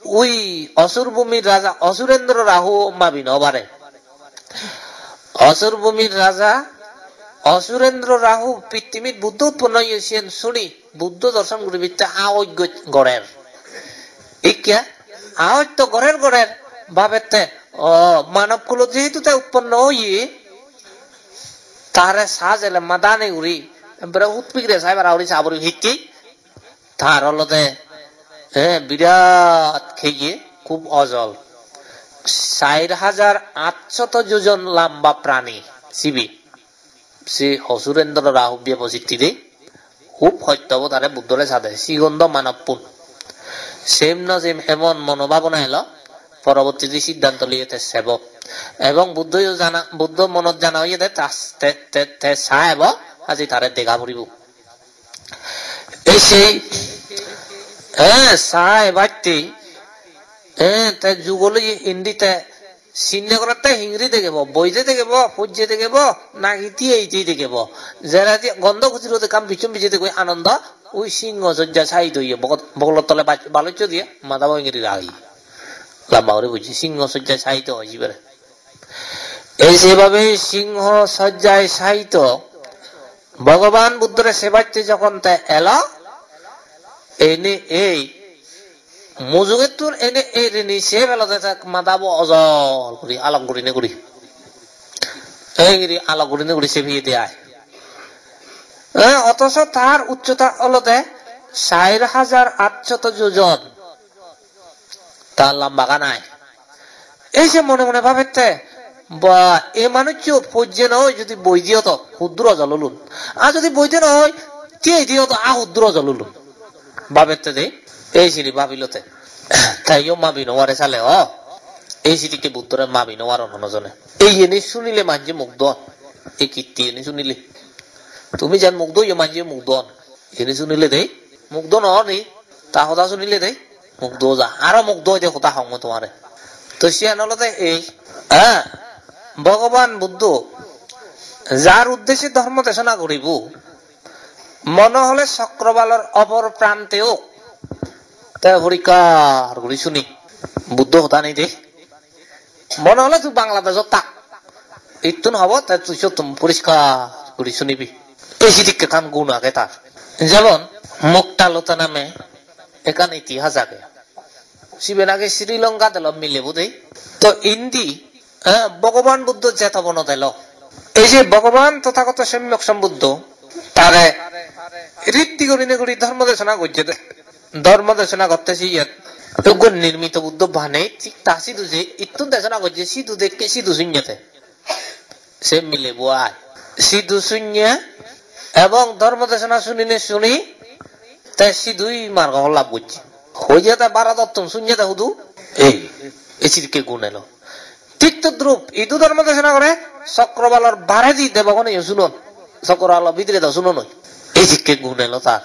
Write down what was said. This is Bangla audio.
ওই অসুর ভূমির রাজা অসুরেন্দ্র রাহু মাবি নবারে অসুর ভূমির রাজা অসুরেন্দ্র রাহু পৃথিবীর বুদ্ধ উৎপন্ন হয়েছেন শুনি বুদ্ধ দর্শন করি বিদ্যা আওজ্ঞ গড়ের ইকা আওজ তো গড়ের গড়ের ভাবেতে মানব কুল যেহেতু তা উৎপন্ন হইয়ে তারে সাজেলে মাদানে উড়ি উৎপিগ্রে সাহেব আউরি সাবরি হিকি তার হলতে বিরাট খেয়ে খুব অজল 4,800 যোজন লম্বা প্রাণী শিবি সে অসুরেন্দ্র রাহু ব্যবস্থিতি খুব সত্যব তারে বুদ্ধরে সাধে শ্রীগন্ধ মানবপুন সেম ন সেম এমন মনোভাবনা এলো পরবর্তীতে সিদ্ধান্ত লিয়েতে সেবক এবং বুদ্ধ মনত জানা হইয়ে দেয় সাহেব আজি তারে দেখা পড়িব এই সেই সাহেবাটি তাই যুগলে হিন্দিতে চিহ্ন করাতে হিংরি দেখিব বইতে দেখিব পর্যে দেখিব নাগিতি এইটি দেখিব যারা গন্ধ খুচির কাম পিছন পিছিয়ে দেখবে আনন্দ ওই সিংহ সজ্জা ছাই দইয়ে বগলের তলে বালুচ্য দিয়ে মাথা ভঙ্গিরি রাগি লম্বা করে বুঝছি সিংহ সজ্জায় সাহিত্য হয়েছি বেড়ে এই সেভাবে সিংহ সজ্জায় সাহিত্য ভগবান বুদ্ধরে সেবাতে যখন তা এলো এনে এই মজুগের তোর এনে এই রেনি সে বেলাতে মাদাবো অজল করি আলম করি নে করি আলো করি নে করি সে ভিয়ে দেয় অথচ তার উচ্চতা হলতে 4,800 যোজন তার লম্বা নাই এই যে মনে মনে ভাবে বা এ মানুষ পর্যে নয় যদি বই দিও তো ক্ষুদ্র জলুন আর যদি বইতে নয় কে দিও তো ক্ষুদ্র জলুন ভাবেতে দে এই সিঁড়ি ভাবিলতে তাইও মাবি নোয়ারে চালে এই সিঁড়িকে বুদ্ধরে মাবি নোয়ার অনজনে এই এনে শুনিলে মাঝে মুগ্ধ এই কীর্তি এনে শুনিলে তুমি যেন মুগ্ধ ইয়ে মাঝে মুগ্ধ এনে শুনিলে দেই মুগ্ধ নি তা কথা শুনিলে দেই মুগ্ধ যা আরো মুগ্ধ হইতে কথা হং তোমারে তো সিয়ান হলতে এই ভগবান বুদ্ধ যার উদ্দেশ্যে ধর্ম দেশনা করিব মনে হলে চক্রবালর অপর প্রান্তেও তাই পরীক্ষার করি শুনি বুদ্ধ হতা নেই দে মনে হলে তুই বাংলাদেশত থাক ইতুন হব তাই তুই পরিষ্কার করি শুনিবি এই সিদিকে কান গুণ আগে তার যেমন মুক্তালতা নামে এখান ইতিহাস আগে শিবের আগে শ্রীলঙ্কা দিল মিলে বুঝে তো ইন্দি ভগবান বুদ্ধ চেতবন দিল এই যে ভগবান তথাগত সম্যক সম্বুদ্ধ তারে রীতি করি ধর্ম দেশনা করছে ধর্ম দেশনা করতেছি নির্মিত বুদ্ধ ভানে ঠিক তা সিধু যে ইত্যু দেশনা করছে সিধু দেখকে সিধু শূন্যতে সে মিলে বুয়ায় সিধু শূন্য এবং ধর্ম দেশনা শুনি তাই সিধুই মার্গ লাভ করছে হয়ে যেতে বারা দত্তম শূন্যতা হুদু এই এসিকে গুণ এলো ঠিক তো দ্রুপ ইদু ধর্ম দেশনা করে চক্রবালর বারে দি দেব শুনুন চক্র আলো ভিতরে দাও শুনো নয় এই শিক্ষে গুণ এলো তার